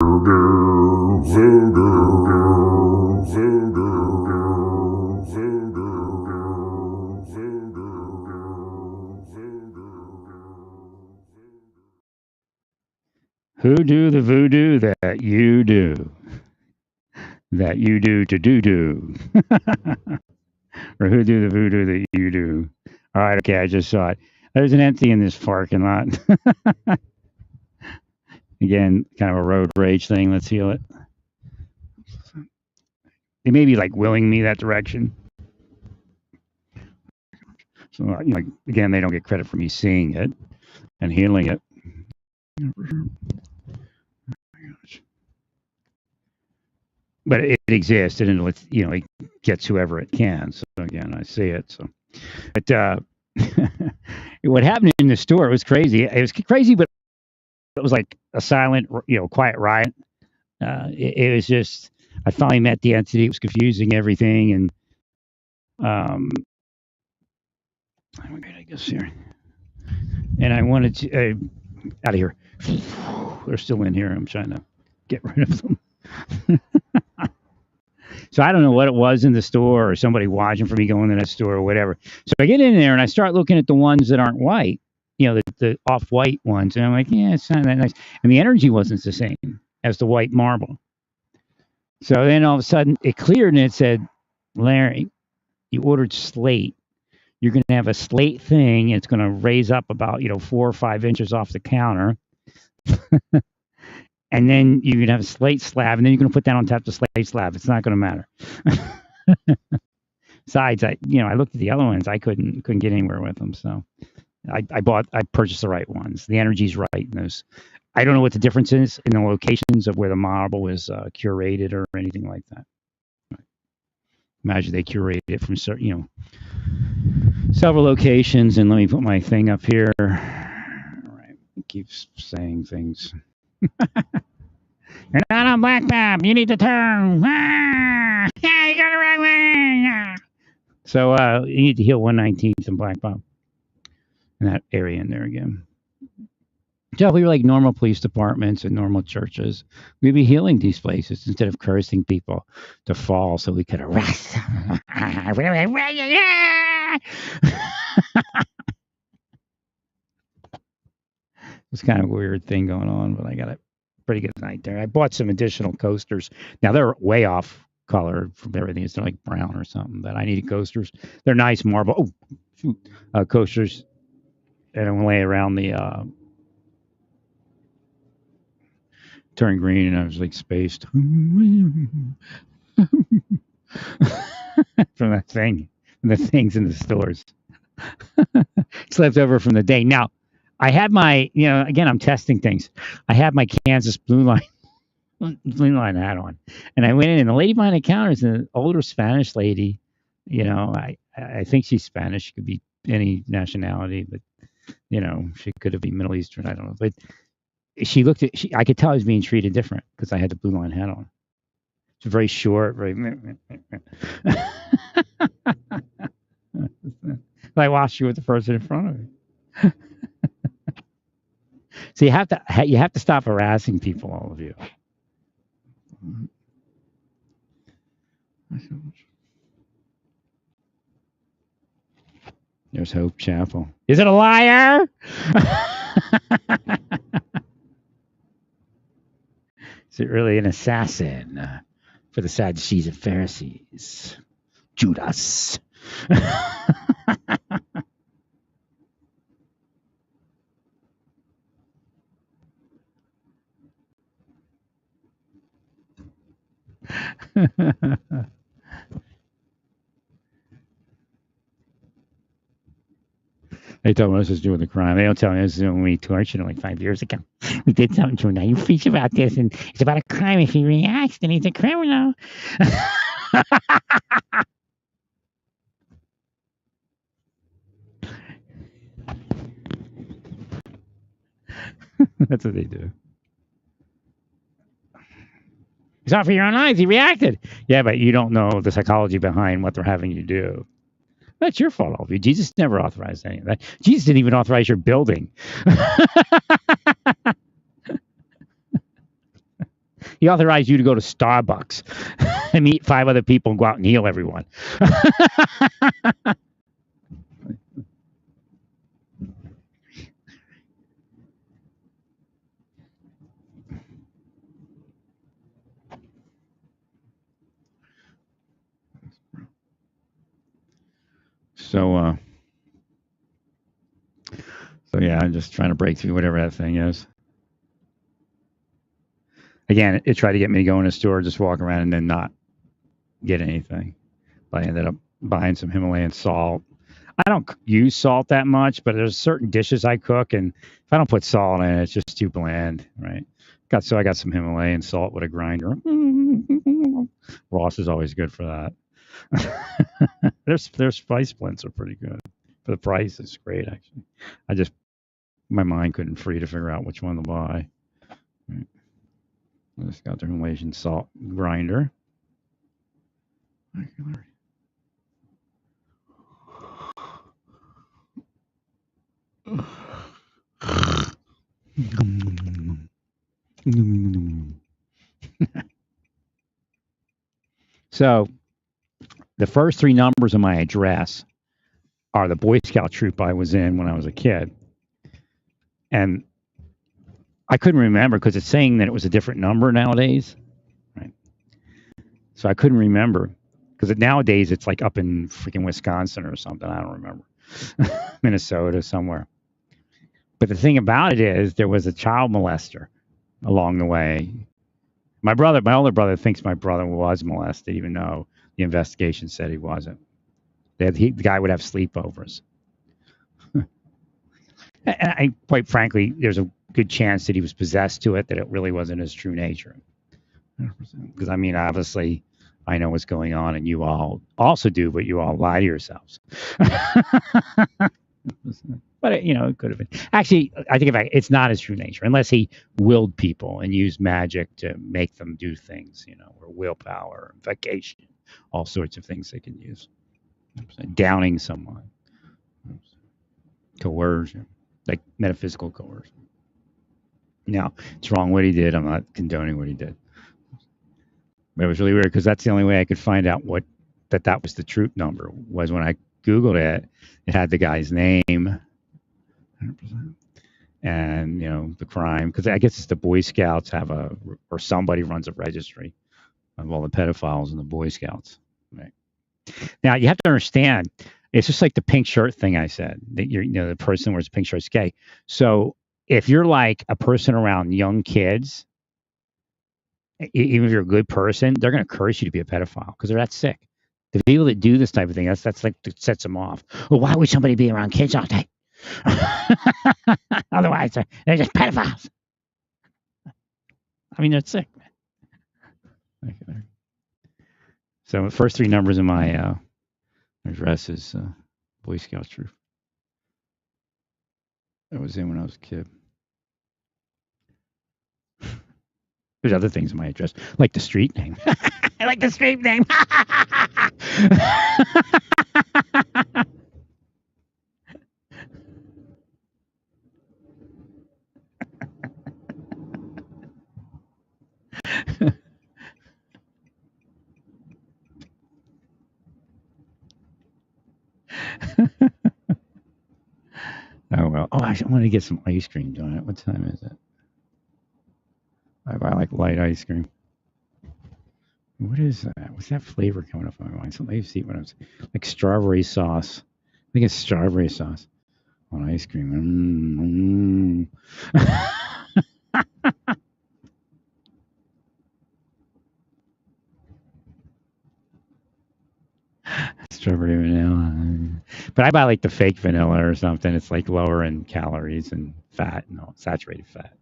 Voodoo, voodoo, voodoo, voodoo, Who do the voodoo that you do? That you do to do. Or who do the voodoo that you do? All right, okay, I just saw it. There's an empty in this parking lot. Again, kind of a road rage thing. Let's heal it. They may be like willing me that direction. So, again, they don't get credit for me seeing it and healing it. But it exists, and it gets whoever it can. So again, I see it. So, but what happened in the store was crazy. It was crazy, but it was like a silent, quiet riot. It was just, I finally met the entity. It was confusing everything, and I guess here, and I wanted to out of here. They're still in here. I'm trying to get rid of them. So I don't know what it was in the store or somebody watching for me going to that store or whatever. So I get in there and I start looking at the ones that aren't white, the off-white ones. And I'm like, yeah, it's not that nice. And the energy wasn't the same as the white marble. So then all of a sudden it cleared and it said, Larry, you ordered slate. You're going to have a slate thing. It's going to raise up about, 4 or 5 inches off the counter. And then you're gonna have a slate slab, and then you're gonna put that on top of the slate slab. It's not gonna matter. Besides, I looked at the other ones. I couldn't get anywhere with them. So I purchased the right ones. The energy's right in those. I don't know what the difference is in the locations of where the marble is curated or anything like that. Imagine they curated it from several locations. And let me put my thing up here. All right, it keeps saying things. You're not on Black Map. You need to turn. Yeah, you got it right way. So you need to heal 119th and Black Map. In that area in there again. So if we were like normal police departments and normal churches, we'd be healing these places instead of cursing people to fall so we could arrest them. It's kind of a weird thing going on, but I got a pretty good night there. I bought some additional coasters. Now they're way off color from everything. It's like brown or something, but I needed coasters. They're nice marble coasters, and I'm lay around the turn green, and I was like spaced from that thing, from the things in the stores. It's left over from the day. Now, I had my, again, I'm testing things. I had my Kansas Blue Line hat on, and I went in, and the lady behind the counter is an older Spanish lady. I think she's Spanish. She could be any nationality, but she could have been Middle Eastern. I don't know, but she looked at. I could tell I was being treated different because I had the Blue Line hat on. It's very short, very. I watched you with the person in front of me. So you have to stop harassing people, all of you. There's Hope Chapel. Is it a liar? Is it really an assassin for the Sadducees and Pharisees? Judas. They told me this was doing the crime. They don't tell me this is when we tortured him like 5 years ago. We did something to him. Now you preach about this, and it's about a crime. If he reacts, then he's a criminal. That's what they do. It's not for your own eyes. He reacted. Yeah, but you don't know the psychology behind what they're having you do. That's your fault, all of you. Jesus never authorized any of that. Jesus didn't even authorize your building. He authorized you to go to Starbucks and meet 5 other people and go out and heal everyone. So yeah, I'm just trying to break through whatever that thing is. Again, it tried to get me to go in a store, just walk around, and then not get anything. But I ended up buying some Himalayan salt. I don't use salt that much, but there's certain dishes I cook, and if I don't put salt in it, it's just too bland, right? So I got some Himalayan salt with a grinder. Ross is always good for that. Their spice blends are pretty good for the price. It's great, actually. My mind couldn't free to figure out which one to buy. Right. I just got the Himalayan salt grinder. So the first 3 numbers of my address are the Boy Scout troop I was in when I was a kid. And I couldn't remember because it's saying that it was a different number nowadays. Right. So I couldn't remember because nowadays it's like up in freaking Wisconsin or something. I don't remember. Minnesota somewhere. But the thing about it is there was a child molester along the way. My older brother thinks my brother was molested, even though the investigation said he wasn't. The guy would have sleepovers. And quite frankly, there's a good chance that he was possessed to it, that it really wasn't his true nature. Because, I mean, obviously, I know what's going on, and you all also do, but you all lie to yourselves. But, it could have been. Actually, I think it's not his true nature, unless he willed people and used magic to make them do things, or willpower, vacation, all sorts of things they can use. Downing someone. Coercion, like metaphysical coercion. Now, it's wrong what he did. I'm not condoning what he did. But it was really weird because that's the only way I could find out that was the troop number, was when I Googled it. It had the guy's name, 100%, and the crime, because I guess it's the Boy Scouts or somebody runs a registry of all the pedophiles in the Boy Scouts. Right. Now you have to understand, it's just like the pink shirt thing I said, that the person wears a pink shirt is gay. So if you're like a person around young kids, even if you're a good person, they're going to curse you to be a pedophile because they're that sick. The people that do this type of thing, that's like that sets them off. Well, why would somebody be around kids all day? Otherwise, they're just pedophiles. I mean, they're sick. Okay. So the first 3 numbers in my address is Boy Scout troop. That was in when I was a kid. There's other things in my address, like the street name. I like the street name. Oh, well. Oh, I want to get some ice cream, don't I? What time is it? I like light ice cream. What is that? What's that flavor coming up on my mind? Something I used to eat when I was like strawberry sauce. I think it's strawberry sauce on ice cream. Strawberry vanilla. But I buy like the fake vanilla or something. It's like lower in calories and fat, saturated fat.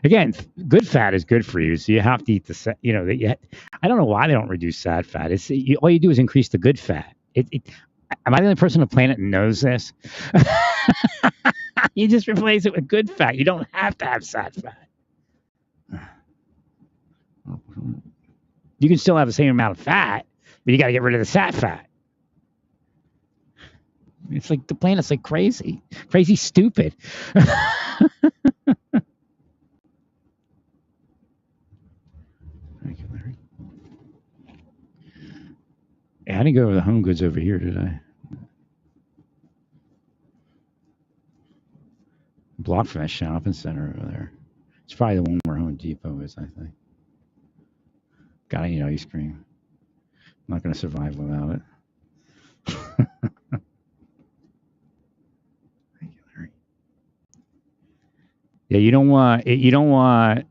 Again, good fat is good for you, so you have to eat I don't know why they don't reduce sad fat. All you do is increase the good fat. Am I the only person on the planet who knows this? You just replace it with good fat. You don't have to have sad fat. You can still have the same amount of fat, but you got to get rid of the sad fat. It's like the planet's like crazy stupid. I didn't go over the Home Goods over here, did I? Block from that shopping center over there. It's probably the one where Home Depot is, I think. Gotta eat ice cream. I'm not gonna survive without it. Yeah, you don't want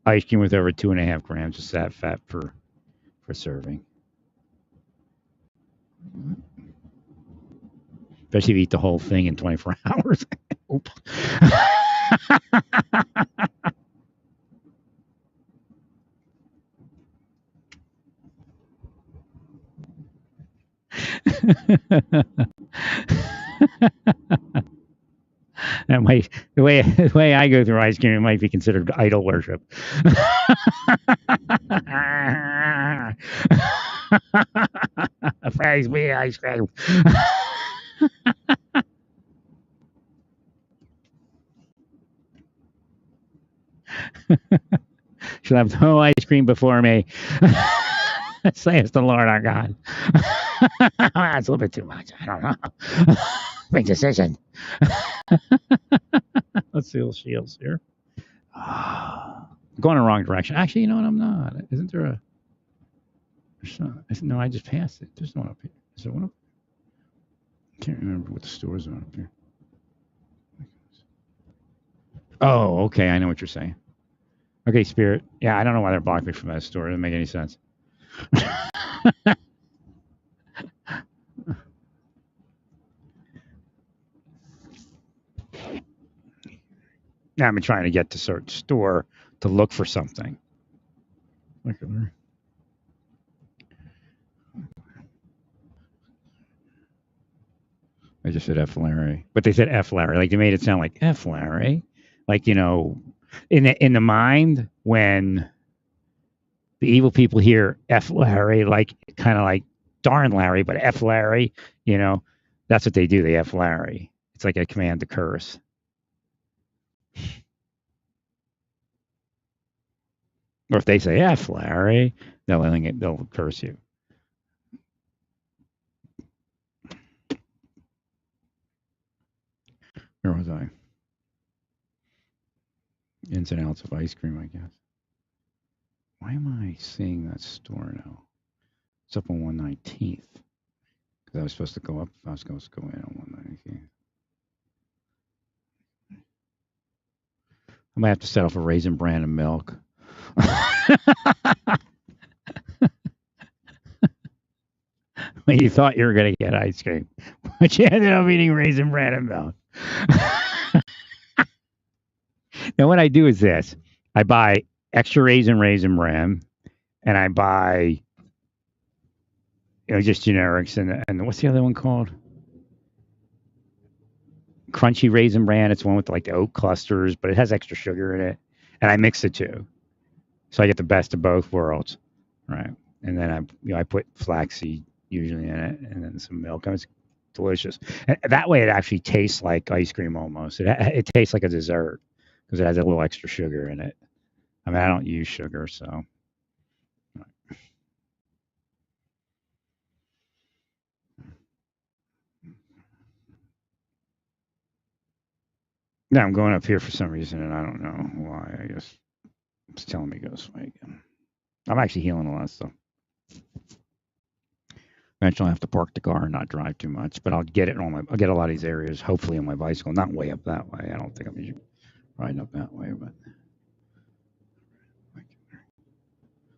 ice cream with over 2.5 grams of fat per serving. Especially if you eat the whole thing in 24 hours. Oops. That might the way I go through ice cream, it might be considered idol worship. Praise me, ice cream. Should have no ice cream before me. Says the Lord our God. That's a little bit too much. I don't know. Big decision. Let's see little shields here. Going in the wrong direction. Actually, you know what? I'm not. Isn't there a? No, I just passed it. There's no one up here. Is there one up? I can't remember what the stores are up here. Oh, okay. I know what you're saying. Okay, Spirit. Yeah, I don't know why they're blocking me from that store. It doesn't make any sense. Now I've been trying to get to certain store to look for something. Look at there. I just said F Larry, but they said F Larry. Like they made it sound like F Larry, like in the mind when the evil people hear F Larry, like kind of like darn Larry, but F Larry, that's what they do. They F Larry. It's like a command to curse. Or if they say F Larry, they'll curse you. Where was I? Ins and outs of ice cream, I guess. Why am I seeing that store now? It's up on 119th. Because I was supposed to go up. I was supposed to go in on 119th. I might have to settle for Raisin Bran and milk. When you thought you were going to get ice cream, but you ended up eating Raisin Bran and milk. Now, what I do is this. I buy extra Raisin Bran, and I buy, just generics. And what's the other one called? Crunchy Raisin Bran. It's one with like the oat clusters, but it has extra sugar in it. And I mix the two. So I get the best of both worlds. Right. And then I put flaxseed usually in it, and then some milk. And it's delicious. And that way it actually tastes like ice cream almost. It tastes like a dessert because it has a little extra sugar in it. I mean, I don't use sugar, so. Now I'm going up here for some reason, and I don't know why. I guess it's telling me to go this way again. I'm actually healing a lot of stuff. Eventually, I'll have to park the car and not drive too much, but I'll get a lot of these areas, hopefully on my bicycle, not way up that way. I don't think I'm riding up that way, but.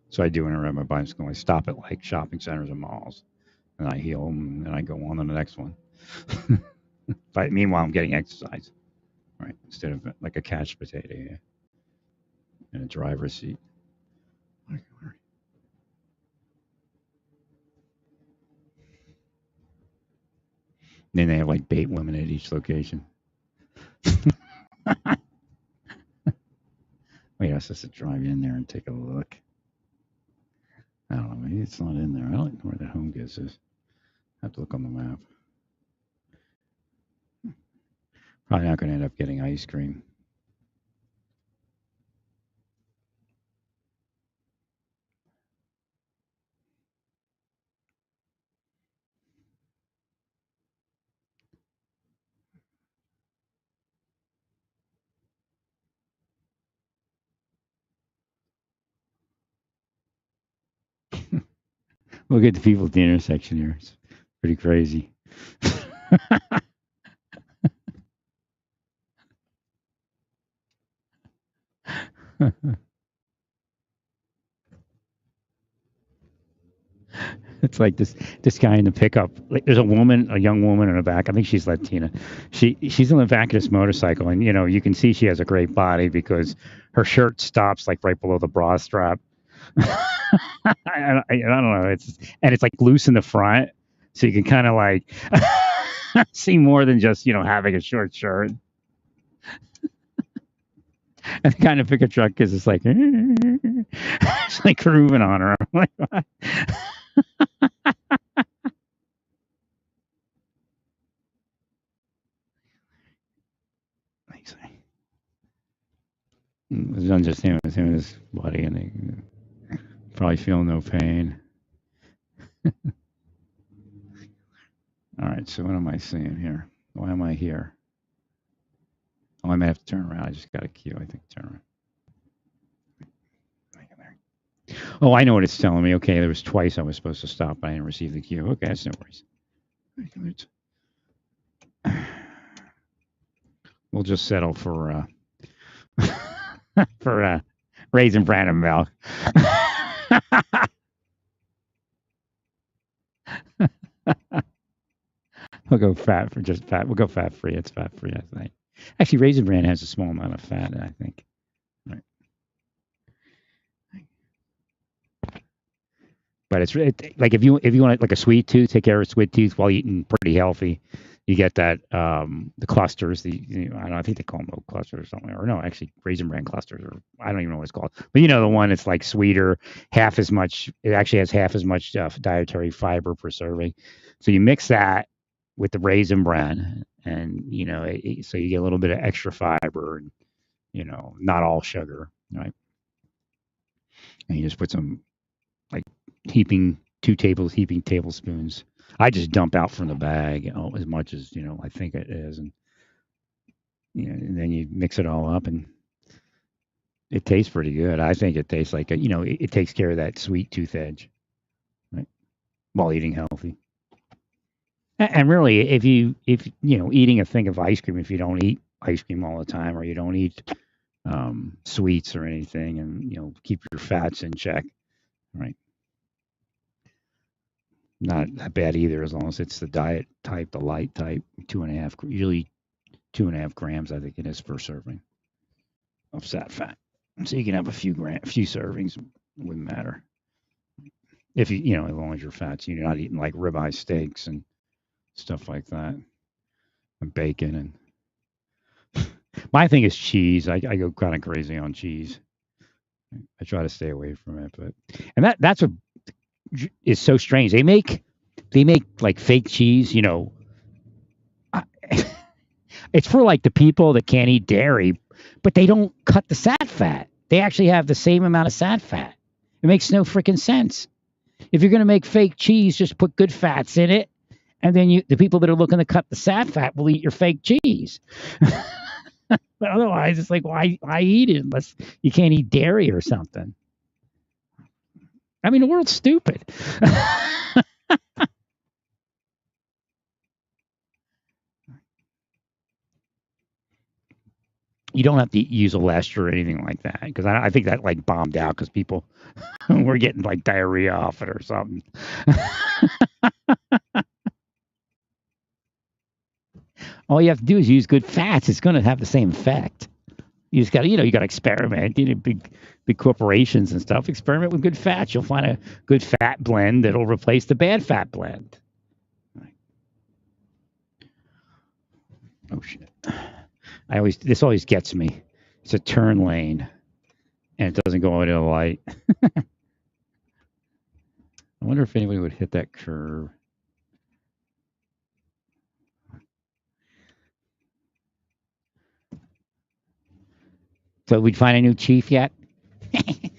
So I do when I ride my bicycle. I stop at like shopping centers and malls, and I heal them, and I go on to the next one. But meanwhile, I'm getting exercise, right? Instead of like a couch potato in a driver's seat. Then they have like bait women at each location. Wait, I was supposed to drive in there and take a look. I don't know. Maybe it's not in there. I don't know where the Home Goods is. I have to look on the map. Probably not going to end up getting ice cream. Look at the people at the intersection here. It's pretty crazy. It's like this guy in the pickup. Like, there's a young woman in the back. I think she's Latina. She's in the back of this motorcycle, and you can see she has a great body because her shirt stops like right below the bra strap. I don't know. It's like loose in the front, so you can kind of like see more than just having a short shirt. And the kind of pickup truck is just like it's like grooving on her. I'm like, what? It was done just him and his buddy, and they probably feel no pain. All right, so what am I seeing here? Why am I here? Oh, I may have to turn around. I just got a cue. I think turn around. Oh, I know what it's telling me. Okay, there was twice I was supposed to stop, but I didn't receive the cue. Okay, that's no worries. We'll just settle for for Raisin Bran and milk. We'll go fat for just fat. We'll go fat free. It's fat free, I think. Actually, Raisin Bran has a small amount of fat, I think. Right. But it's like if you want like a sweet tooth, take care of a sweet tooth while eating pretty healthy. You get that the clusters. I don't know, I think they call them oat clusters or something. Or no, actually Raisin Bran clusters. Or I don't even know what it's called. But the one that's like sweeter, half as much. It actually has half as much dietary fiber per serving. So you mix that with the Raisin Bran, and so you get a little bit of extra fiber, and not all sugar, right? And you just put some like heaping tablespoons. I just dump out from the bag as much as I think it is, and and then you mix it all up, and it tastes pretty good. I think it tastes like it takes care of that sweet tooth edge, right? While eating healthy. And really, if eating a thing of ice cream, if you don't eat ice cream all the time, or you don't eat sweets or anything, and keep your fats in check, right? Not that bad either, as long as it's the diet type, the light type, 2.5, usually 2.5 grams, I think it is per serving of fat. So you can have a few servings, it wouldn't matter. If as long as your fats, you're not eating like ribeye steaks and stuff like that, and bacon. And my thing is cheese. I go kind of crazy on cheese. I try to stay away from it, and that's what is so strange. They make like fake cheese. It's for like the people that can't eat dairy, but they don't cut the sat fat. They actually have the same amount of sat fat. It makes no freaking sense. If you're going to make fake cheese, just put good fats in it, and then the people that are looking to cut the sat fat will eat your fake cheese. But otherwise, it's like, why eat it unless you can't eat dairy or something? I mean, the world's stupid. You don't have to use Olestra or anything like that, because I think that like bombed out because people were getting like diarrhea off it or something. All you have to do is use good fats. It's going to have the same effect. You just got you got to experiment. Big corporations and stuff experiment with good fats. You'll find a good fat blend that'll replace the bad fat blend. Right. Oh shit. This always gets me. It's a turn lane, and it doesn't go into the light. I wonder if anybody would hit that curve. So we'd find a new chief yet? It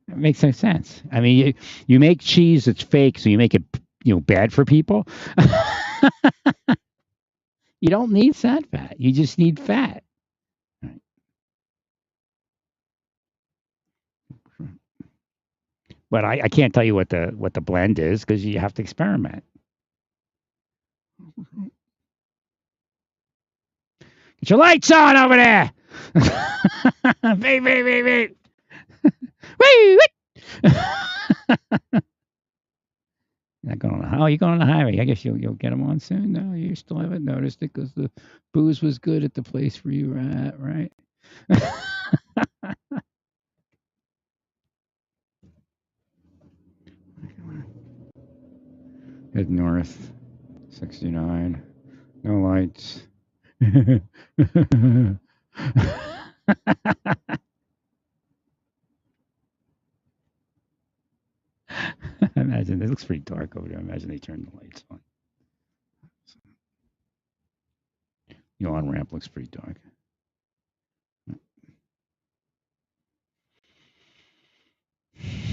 makes no sense. I mean, you make cheese that's fake, so you make it bad for people. You don't need sad fat. You just need fat. Right. But I can't tell you what the blend is because you have to experiment. Get your lights on over there. Wait, wait, wait, wait. Wait, wait. You're not going on the highway. You're going on the highway. I guess you'll get them on soon. No, you still haven't noticed it because the booze was good at the place where you were at, right? Head north, 69. No lights. Imagine it looks pretty dark over there. Imagine they turned the lights on. The on ramp looks pretty dark.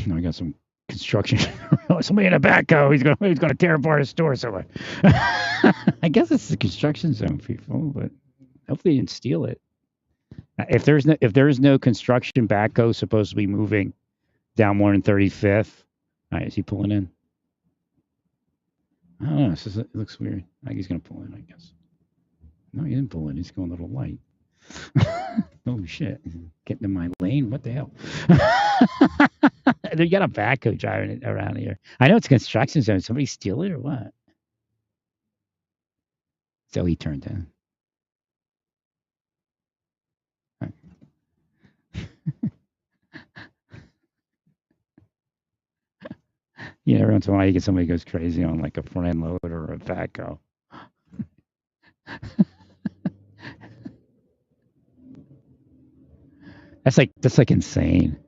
Now I got some construction. Somebody in a backhoe. He's gonna tear apart a store somewhere. I guess it's the construction zone, people, but hopefully they didn't steal it. If there is no construction backhoe supposed to be moving down 135th. All right, is he pulling in? I don't know. It looks weird. I think he's gonna pull in, I guess. No, he didn't pull in. He's going a little light. Oh shit! Getting in my lane. What the hell? They got a backhoe driving it around here. I know it's a construction zone. Somebody steal it or what? So he turned in. Yeah, every once in a while you get somebody who goes crazy on like a front end loader or a backhoe. That's like insane.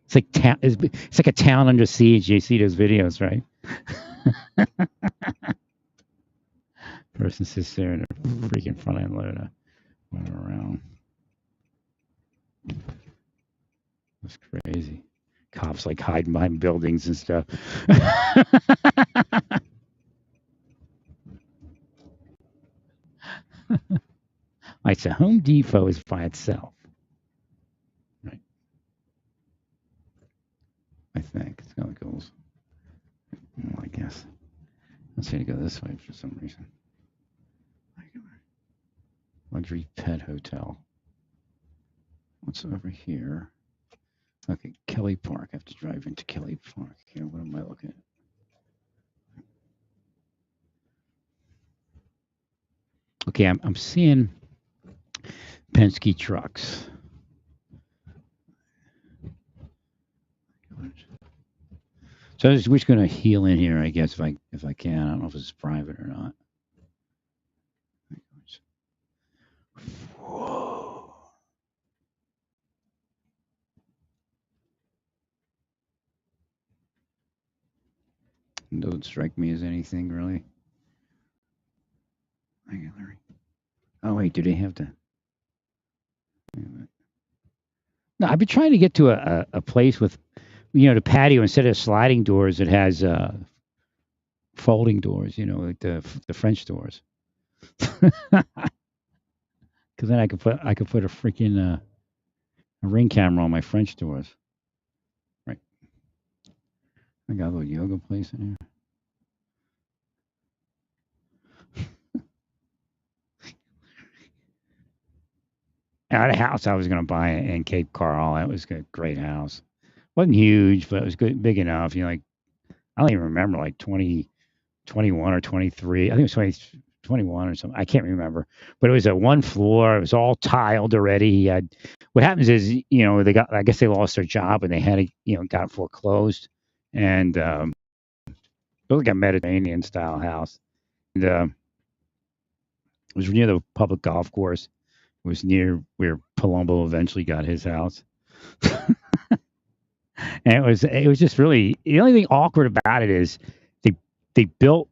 It's like it's like a town under siege. You see those videos, right? Person sits there in a freaking front end loader, running around. That's crazy. Cops like hiding behind buildings and stuff. Right, so Home Depot is by itself. Right. I think it's got goals. Well, I guess. Let's see to go this way for some reason. Luxury Pet Hotel. What's over here? Okay, Kelly Park. I have to drive into Kelly Park here. What am I looking at? Okay, I'm seeing Penske trucks. So we're just going to heal in here, I guess, if I can. I don't know if it's private or not. Whoa. Doesn't strike me as anything really. Oh wait, do they have to? No, I've been trying to get to a place with, the patio instead of sliding doors, it has folding doors. Like the French doors. Because then I could put a freaking a Ring camera on my French doors. Right. I got a little yoga place in here. I had a house I was going to buy in Cape Coral. That was a great house. Wasn't huge, but it was good, big enough. Like I don't even remember, like 21 or 23. I think it was 21 or something. I can't remember. But it was a one floor. It was all tiled already. He had. What happens is, I guess they lost their job and they had to, got foreclosed, and it was like a Mediterranean style house. And it was near the public golf course. It was near where Palumbo eventually got his house. And it was just really, the only thing awkward about it is they built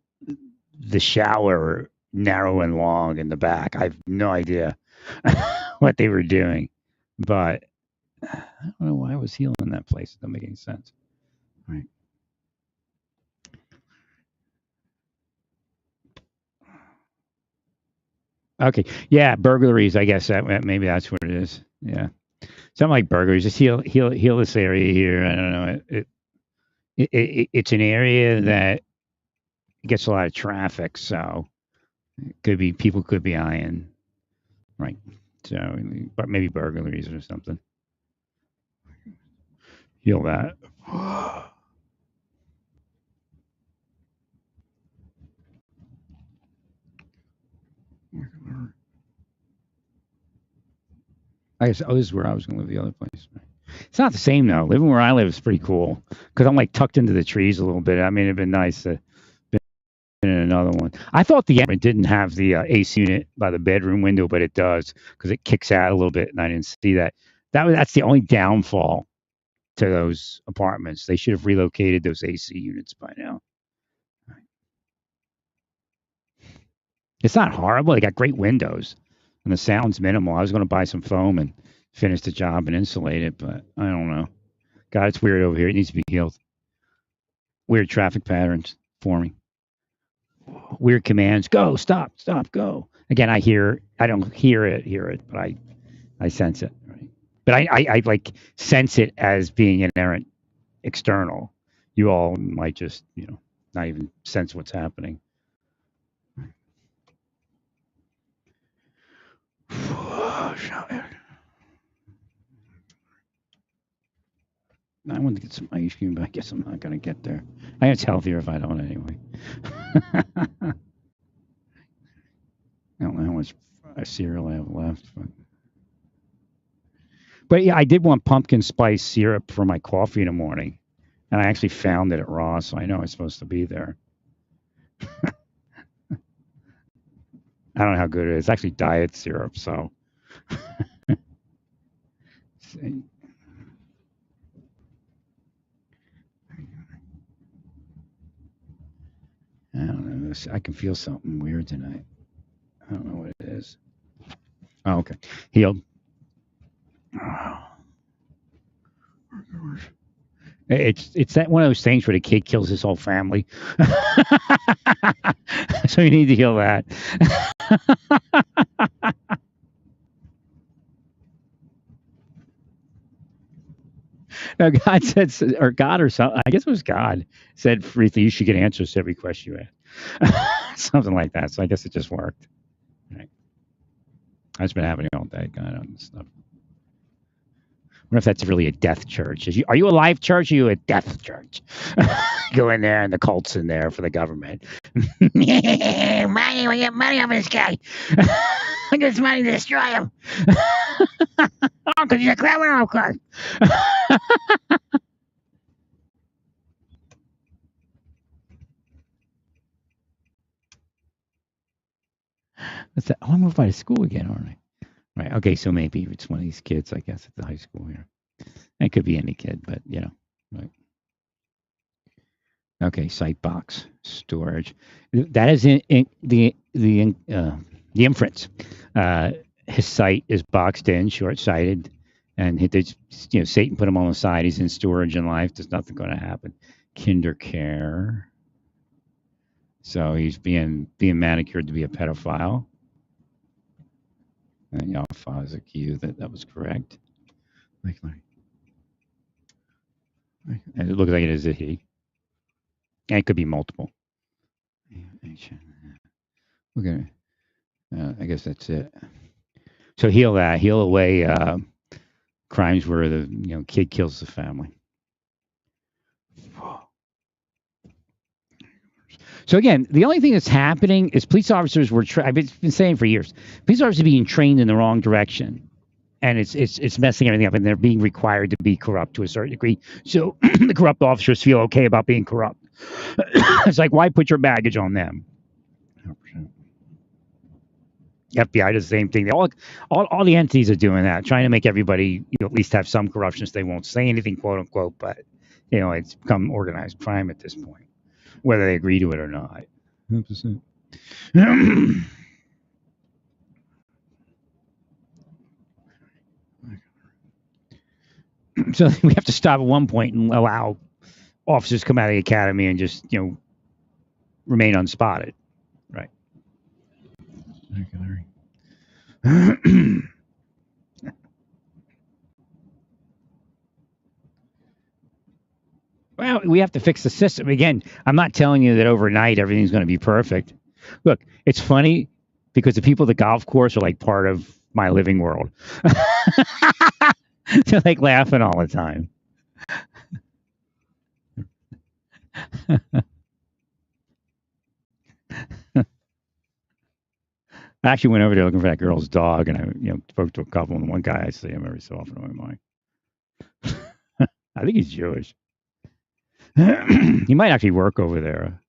the shower narrow and long in the back. I have no idea what they were doing, but I don't know why I was healing that place. It doesn't make any sense. All right. Okay. Yeah, burglaries. I guess maybe that's what it is. Yeah, something like burglaries. Just heal this area here. I don't know. It's an area that gets a lot of traffic, so it could be people could be eyeing right. So, but maybe burglaries or something. Heal that. I guess, oh, this is where I was going to live the other place. It's not the same though. Living where I live is pretty cool because I'm like tucked into the trees a little bit. I mean, it'd been nice to be in another one. I thought the apartment didn't have the AC unit by the bedroom window, but it does because it kicks out a little bit, and I didn't see that. That's the only downfall to those apartments. They should have relocated those AC units by now. It's not horrible. They got great windows, and the sound's minimal. I was going to buy some foam and finish the job and insulate it, but I don't know. God, it's weird over here. It needs to be healed. Weird traffic patterns forming. Weird commands. Go, stop, stop, go. Again, I don't hear it, but I sense it. Right? But I like sense it as being inherent external. You all might just, not even sense what's happening. I want to get some ice cream, but I guess I'm not going to get there. I it's healthier if I don't anyway. I don't know how much cereal I have left, but yeah, I did want pumpkin spice syrup for my coffee in the morning, and I actually found it at Ross, so I know it's supposed to be there. I don't know how good it is. It's actually diet syrup, so. I don't know. I can feel something weird tonight. I don't know what it is. Oh, okay. Healed. It's that one of those things where the kid kills his whole family. So you need to heal that. Now God said, or God or something. I guess it was God said, "Freetha, you should get answers to every question you ask." Something like that. So I guess it just worked. Right. That's been happening all day. God on this stuff. I wonder if that's really a death church. Are you a live church or are you a death church? Go in there and the cult's in there for the government. Money, we get money off this guy. I get money to destroy him. Oh, because he's a criminal, of course. What's that? Oh, I moved by the school again, aren't I? Right. Okay, so maybe it's one of these kids, I guess, at the high school here. It could be any kid, but right. Okay, site box storage. That is in the inference. His site is boxed in, short-sighted, and Satan put him on the side. He's in storage in life. There's nothing going to happen. Kinder care. So he's being manicured to be a pedophile. And Alpha is a cue that was correct. And it looks like it is a he. And it could be multiple. Okay. I guess that's it. So heal that. Heal away crimes where the kid kills the family. So again, the only thing that's happening is police officers were. I've been saying for years, police officers are being trained in the wrong direction, and it's messing everything up. And they're being required to be corrupt to a certain degree. So the corrupt officers feel okay about being corrupt. It's like, why put your baggage on them? 100%. FBI does the same thing. All the entities are doing that, trying to make everybody at least have some corruption. So they won't say anything, quote unquote. But it's become organized crime at this point, whether they agree to it or not. 100%. So we have to stop at one point and allow officers come out of the academy and just remain unspotted, right? Well, we have to fix the system. Again, I'm not telling you that overnight everything's going to be perfect. Look, it's funny because the people at the golf course are like part of my living world. They're like laughing all the time. I actually went over there looking for that girl's dog, and I, spoke to a couple, and one guy I see him every so often on my mind. I think he's Jewish. He might actually work over there.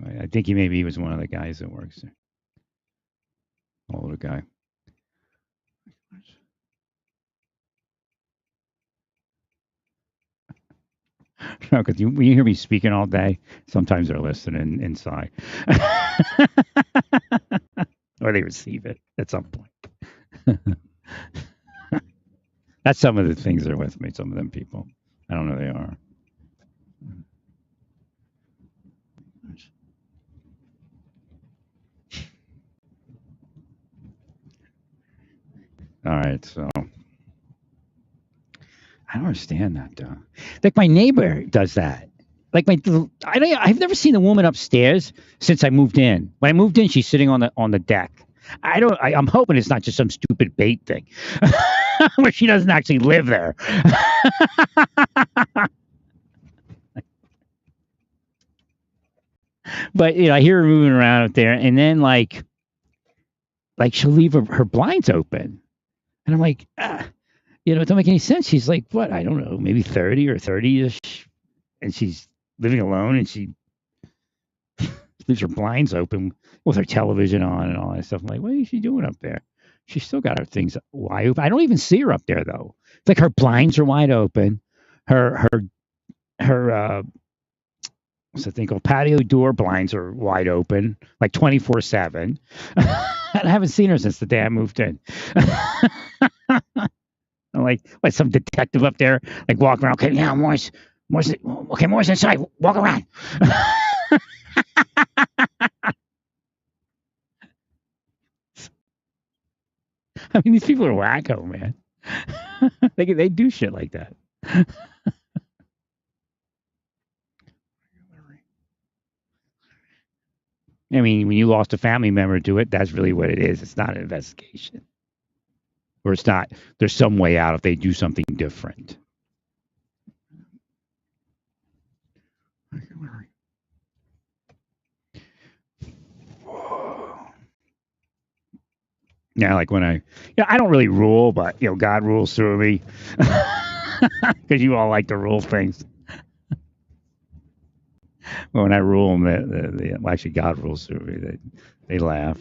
I think he was one of the guys that works there. Older guy. No, because when you hear me speaking all day, sometimes they're listening inside, or they receive it at some point. That's some of the things that are with me. Some of them people, I don't know who they are. All right, so I don't understand that though. Like my neighbor does that. Like I've never seen a woman upstairs since I moved in. When I moved in, she's sitting on the deck. I'm hoping it's not just some stupid bait thing where she doesn't actually live there. But I hear her moving around up there, and then like she'll leave her blinds open, and I'm like, it don't make any sense. She's like, what? I don't know, maybe 30 or 30ish, and she's living alone, and she leaves her blinds open with her television on and all that stuff. I'm like, what is she doing up there? She's still got her things wide open. I don't even see her up there though. It's like her blinds are wide open. Her what's the thing called? Patio door blinds are wide open, like 24/7. And I haven't seen her since the day I moved in. I'm like, what? Some detective up there, like walking around. Okay, yeah, Morris. Okay, Morris inside. Walk around. I mean, these people are wacko, man. They do shit like that. I mean, when you lost a family member to it, that's really what it is. It's not an investigation, or it's not. There's some way out if they do something different. Yeah, like when I don't really rule, but God rules through me, because you all like to rule things. But when I rule them, well, actually God rules through me. They laugh.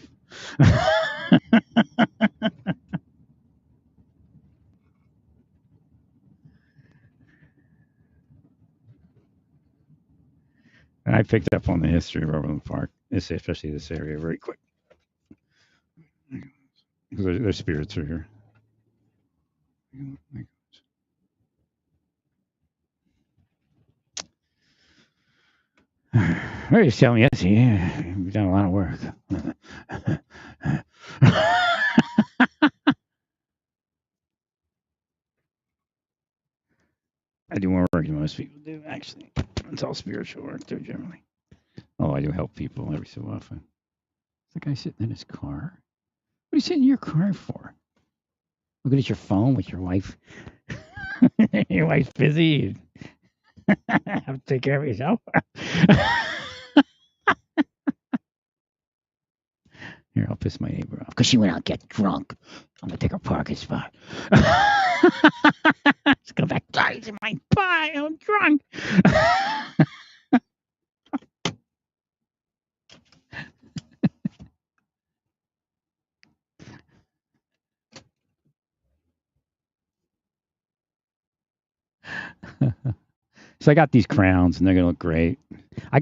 And I picked up on the history of Overland Park, especially this area, very quick. Because their spirits are here. Mary was telling me yesterday, yeah, we've done a lot of work. I do more work than most people do, actually. It's all spiritual work, too, generally. Oh, I do help people every so often. The guy sitting in his car. What are you sitting in your car for? Looking at your phone with your wife. Your wife's busy. Have to take care of yourself. Here, I'll piss my neighbor off because she went out and get drunk. I'm gonna take her parking spot. Let's go back. Guys in my pie. I'm drunk. So I got these crowns, and they're gonna look great. I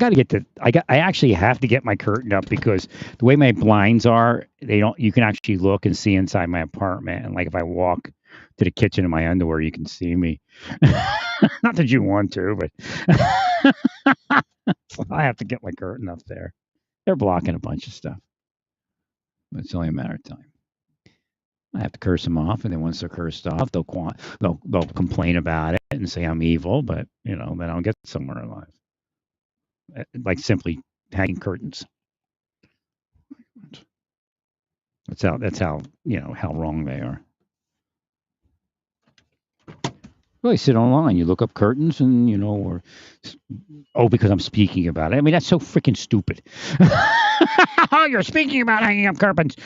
actually have to get my curtain up because the way my blinds are, they don't. You can actually look and see inside my apartment, and like if I walk to the kitchen in my underwear, you can see me. Not that you want to, but so I have to get my curtain up there. They're blocking a bunch of stuff, but it's only a matter of time. I have to curse them off, and then once they're cursed off, they'll complain about it and say I'm evil, but then I'll get somewhere in life. Like simply hanging curtains. That's how how wrong they are. Well, you sit online, you look up curtains, and or because I'm speaking about it. I mean, that's so freaking stupid. Oh, you're speaking about hanging up curtains,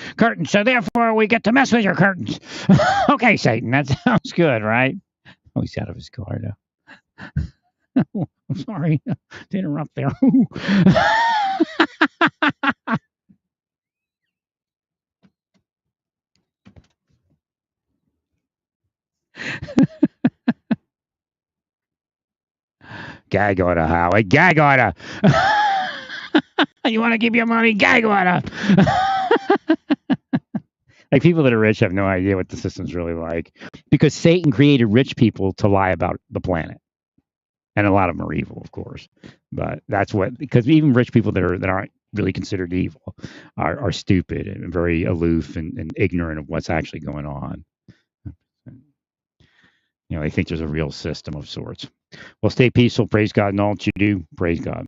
so therefore we get to mess with your curtains. Okay, Satan, that sounds good, right? Oh, he's out of his car now. I'm sorry to interrupt there. Gag order, Howard. Gag order. You want to keep your money? Gag order. Like people that are rich have no idea what the system's really like because Satan created rich people to lie about the planet, and a lot of them are evil, of course. But that's because even rich people that aren't really considered evil are stupid and very aloof and ignorant of what's actually going on. They think there's a real system of sorts. Well, stay peaceful. Praise God in all that you do. Praise God.